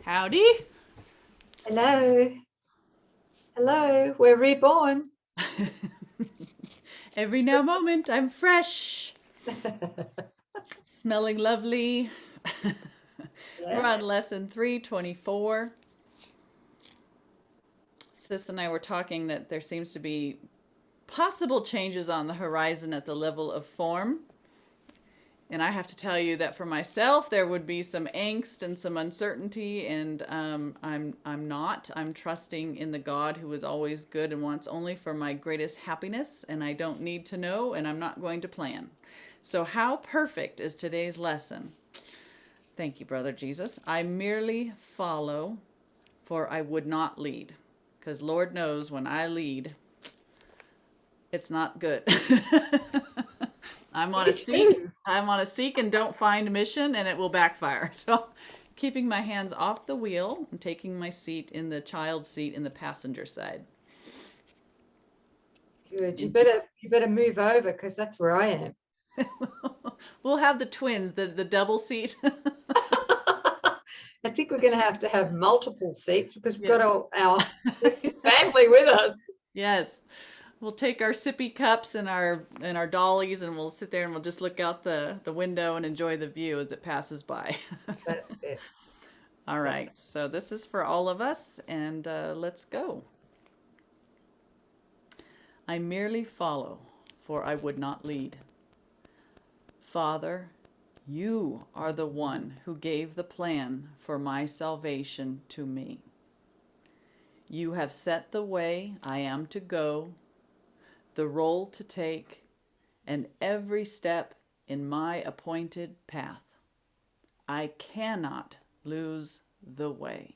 Howdy. Hello. Hello. We're reborn. Every now moment, I'm fresh, smelling lovely. We're Yeah. on lesson 324. Sis and I were talking that there seems to be possible changes on the horizon at the level of form. And I have to tell you that for myself, there would be some angst and some uncertainty, and I'm not. I'm trusting in the God who is always good and wants only for my greatest happiness, and I don't need to know, and I'm not going to plan. So, how perfect is today's lesson? Thank you, Brother Jesus. I merely follow, for I would not lead, because Lord knows when I lead, it's not good. I'm on Me a seek. too. I'm on a seek and don't find mission, and it will backfire. So, keeping my hands off the wheel and taking my seat in the child seat in the passenger side. Good. You And better move over because that's where I am. we'll have the twins, the double seat. I think we're going to have multiple seats because we've got Yes. our family with us. Yes. We'll take our sippy cups and our dollies, and we'll sit there and we'll just look out the window and enjoy the view as it passes by. That's it. All right. So this is for all of us, and let's go. I merely follow, for I would not lead. Father, you are the one who gave the plan for my salvation to me. You have set the way I am to go, the role to take, and every step in my appointed path. I cannot lose the way.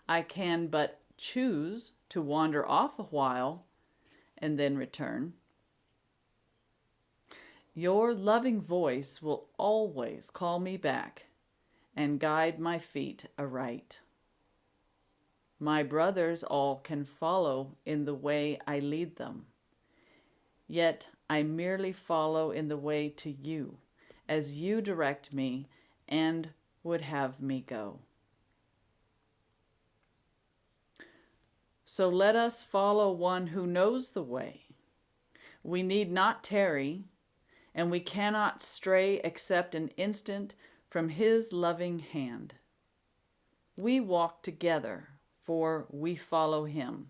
I can but choose to wander off a while and then return. Your loving voice will always call me back and guide my feet aright. My brothers all can follow in the way I lead them, yet I merely follow in the way to you, as you direct me and would have me go. So let us follow one who knows the way. We need not tarry, and we cannot stray except an instant from his loving hand. We walk together, for we follow him,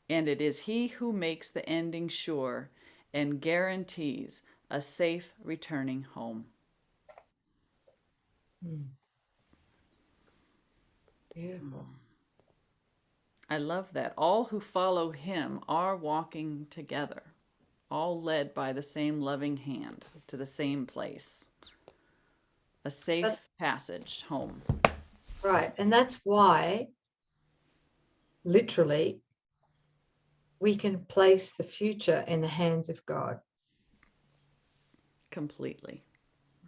and it is he who makes the ending sure and guarantees a safe returning home. Beautiful. I love that. All who follow him are walking together, all led by the same loving hand to the same place. A safe passage home. Right. And that's why, literally, we can place the future in the hands of God. Completely.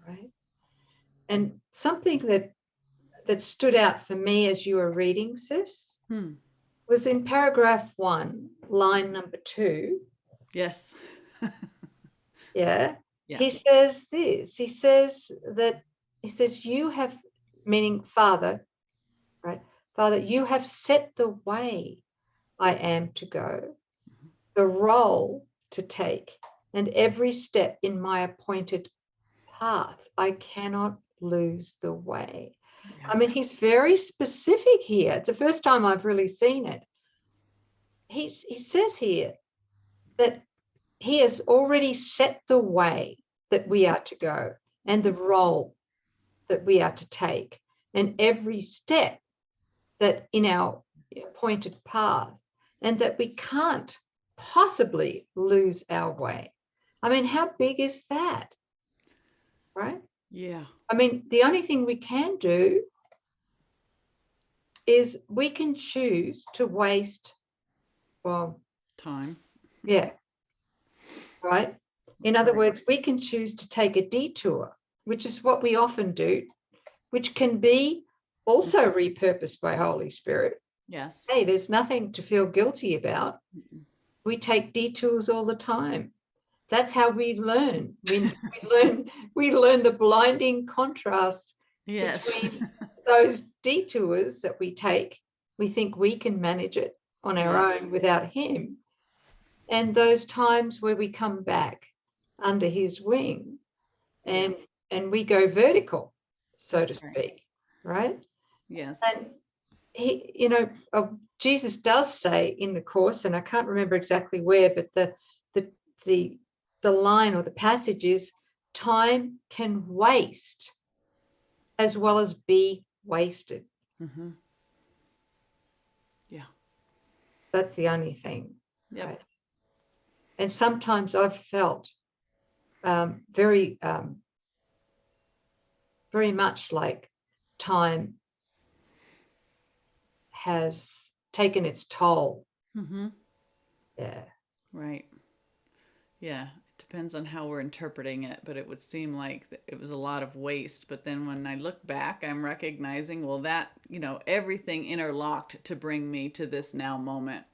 Right. And something that stood out for me as you were reading, sis, was in paragraph 1, line number 2. Yes. Yeah. Yeah. He says this. He says, you have, meaning Father, right? Father, you have set the way I am to go, the role to take, and every step in my appointed path. I cannot lose the way. Yeah. I mean, he's very specific here. It's the first time I've really seen it. He says here that he has already set the way that we are to go and the role that we are to take and every step that in our appointed path, and that we can't possibly lose our way. I mean, how big is that? Right? Yeah. I mean, the only thing we can do is we can choose to waste, well, time. Yeah. Right. In other words, we can choose to take a detour, which is what we often do, which can be also repurposed by Holy Spirit. Yes. Hey, there's nothing to feel guilty about. We take detours all the time. That's how we learn. We learn the blinding contrast Yes. between those detours that we take, we think we can manage it on our Yes. own without him. And those times where we come back under his wing and we go vertical, so to That's right. speak, right? Yes. And he, Jesus does say in the course, and I can't remember exactly where, but the the the line or the passage is, time can waste as well as be wasted. Mm-hmm. Yeah. That's the only thing, Yep. right? And sometimes I've felt very very much like time has taken its toll. Mm-hmm. Yeah. Right. Yeah. It depends on how we're interpreting it, but it would seem like it was a lot of waste. But then when I look back, I'm recognizing, well, that, everything interlocked to bring me to this now moment.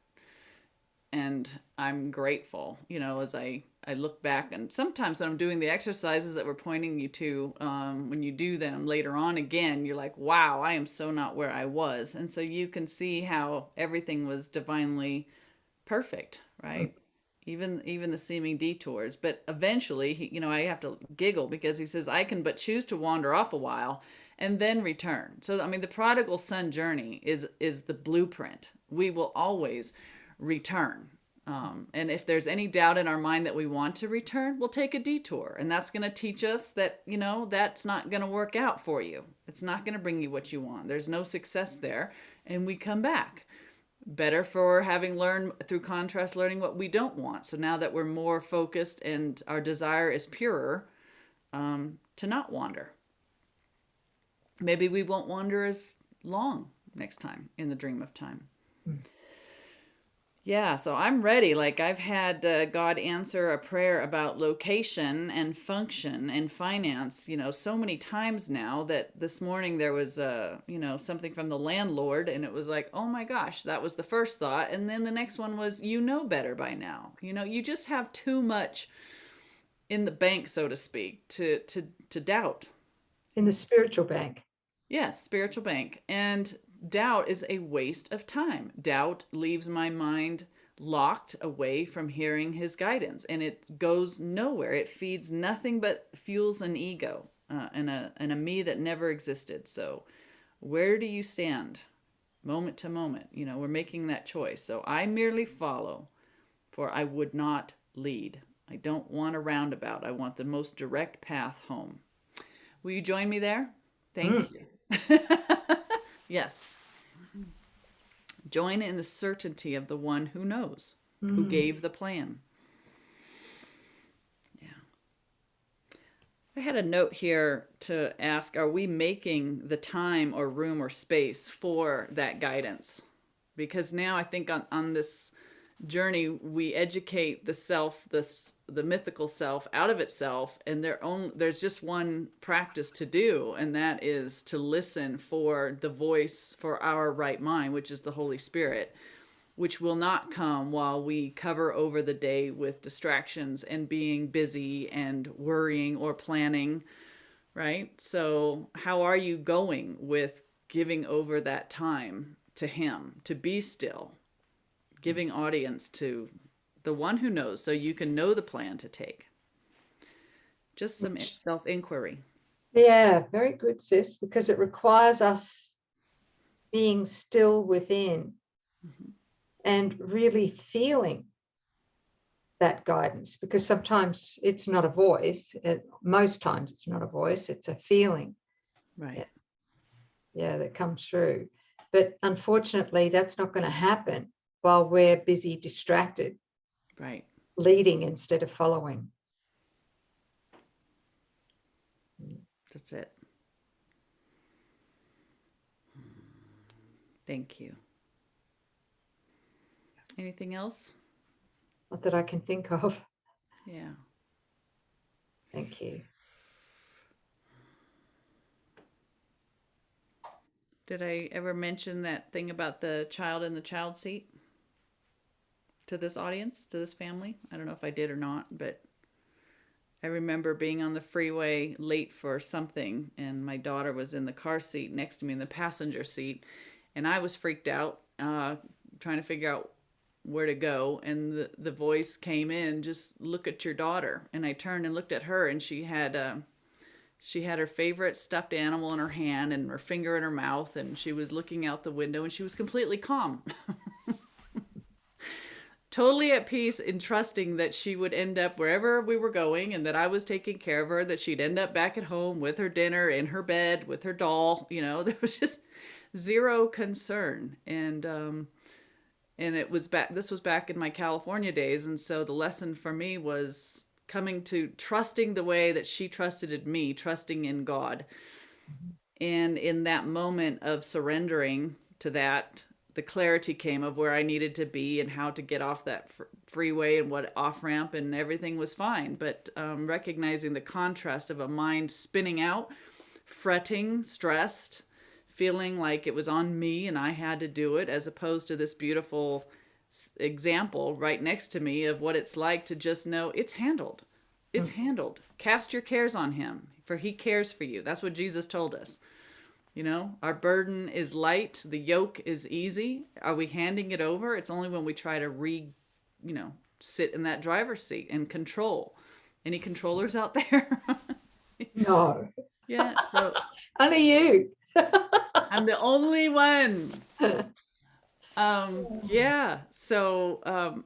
And I'm grateful, as I look back. And sometimes when I'm doing the exercises that we're pointing you to, when you do them later on again, you're like, wow, I am so not where I was. And so you can see how everything was divinely perfect, right? Even the seeming detours. But eventually, I have to giggle because he says, I can but choose to wander off a while and then return. So, I mean, the prodigal son journey is the blueprint. We will always return. And if there's any doubt in our mind that we want to return, we'll take a detour. And that's going to teach us that, that's not going to work out for you. It's not going to bring you what you want. There's no success there. And we come back. Better for having learned through contrast, learning what we don't want. So now that we're more focused and our desire is purer, to not wander. Maybe we won't wander as long next time in the dream of time. Yeah, so I'm ready. Like I've had God answer a prayer about location and function and finance, so many times now that this morning there was, something from the landlord and it was like, oh my gosh, that was the first thought. And then the next one was, better by now. You just have too much in the bank, so to speak, to doubt. In the spiritual bank. Yes, spiritual bank. And doubt is a waste of time. Doubt leaves my mind locked away from hearing his guidance and it goes nowhere. It feeds nothing but fuels an ego and a me that never existed. So where do you stand moment to moment? We're making that choice. So I merely follow, for I would not lead. I don't want a roundabout. I want the most direct path home. Will you join me there? Thank you. Yes. Join in the certainty of the one who knows, who gave the plan. Yeah. I had a note here to ask, are we making the time or room or space for that guidance? Because now I think on this journey, we educate the self, the mythical self out of itself, and there's just one practice to do, and that is to listen for the voice for our right mind, which is the Holy Spirit, which will not come while we cover over the day with distractions and being busy and worrying or planning, right? So how are you going with giving over that time to him, to be still, giving audience to the one who knows, so you can know the plan to take? Just some self-inquiry. Yeah, very good, sis, because it requires us being still within and really feeling that guidance, because sometimes it's not a voice. Most times it's not a voice, it's a feeling. Right. Yeah, that comes through. But unfortunately, that's not going to happen while we're busy, distracted, Right. leading instead of following. That's it. Thank you. Anything else? Not that I can think of. Yeah. Thank you. Did I ever mention that thing about the child in the child seat to this audience, to this family? I don't know if I did or not, but I remember being on the freeway late for something, and my daughter was in the car seat next to me in the passenger seat, and I was freaked out, trying to figure out where to go. And the voice came in, just look at your daughter. And I turned and looked at her, and she had her favorite stuffed animal in her hand and her finger in her mouth, and she was looking out the window, and she was completely calm. Totally at peace in trusting that she would end up wherever we were going and that I was taking care of her, that she'd end up back at home with her dinner, in her bed, with her doll. There was just zero concern. And it was back, this was back in my California days. And so the lesson for me was coming to trusting the way that she trusted in me, trusting in God. And in that moment of surrendering to that, the clarity came of where I needed to be and how to get off that freeway and what off ramp, and everything was fine. But recognizing the contrast of a mind spinning out, fretting, stressed, feeling like it was on me and I had to do it, as opposed to this beautiful example right next to me of what it's like to just know it's handled. It's handled. Cast your cares on him, for he cares for you. That's what Jesus told us. Our burden is light, the yoke is easy. Are we handing it over? It's only when we try to sit in that driver's seat and control. Any controllers out there? No. Yeah. So Only you. I'm the only one. Yeah. So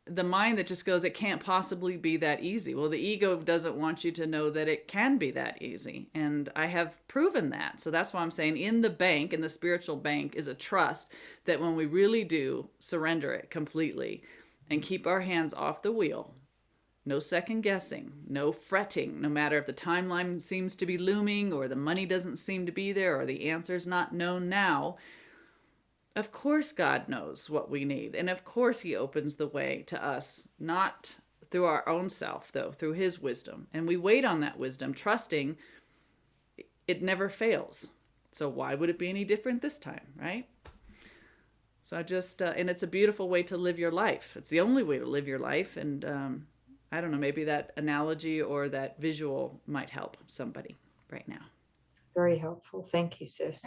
the mind that just goes, it can't possibly be that easy. Well, the ego doesn't want you to know that it can be that easy. And I have proven that. So that's why I'm saying in the bank, in the spiritual bank, is a trust that when we really do surrender it completely and keep our hands off the wheel, no second guessing, no fretting, no matter if the timeline seems to be looming or the money doesn't seem to be there or the answer's not known now. Of course God knows what we need. And of course he opens the way to us, not through our own self, though, through his wisdom. And we wait on that wisdom, trusting it never fails. So why would it be any different this time, right? So and it's a beautiful way to live your life. It's the only way to live your life. And I don't know, maybe that analogy or that visual might help somebody right now. Very helpful. Thank you, sis.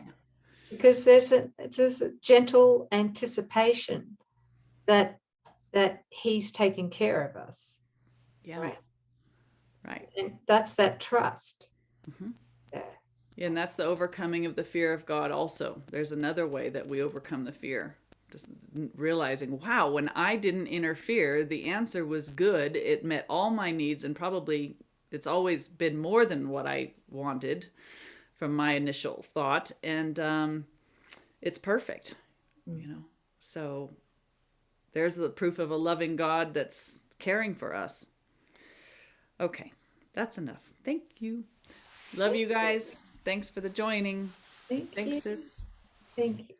Because there's just a gentle anticipation that he's taking care of us. Yeah. Right. And that's that trust. Mm-hmm. Yeah. And that's the overcoming of the fear of God also. There's another way that we overcome the fear. Just realizing, wow, when I didn't interfere, the answer was good. It met all my needs, and probably it's always been more than what I wanted from my initial thought, and it's perfect, So there's the proof of a loving God that's caring for us. Okay, that's enough. Thank you. Love you guys. Thanks for the joining. Thanks, sis. Thank you.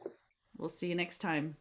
We'll see you next time.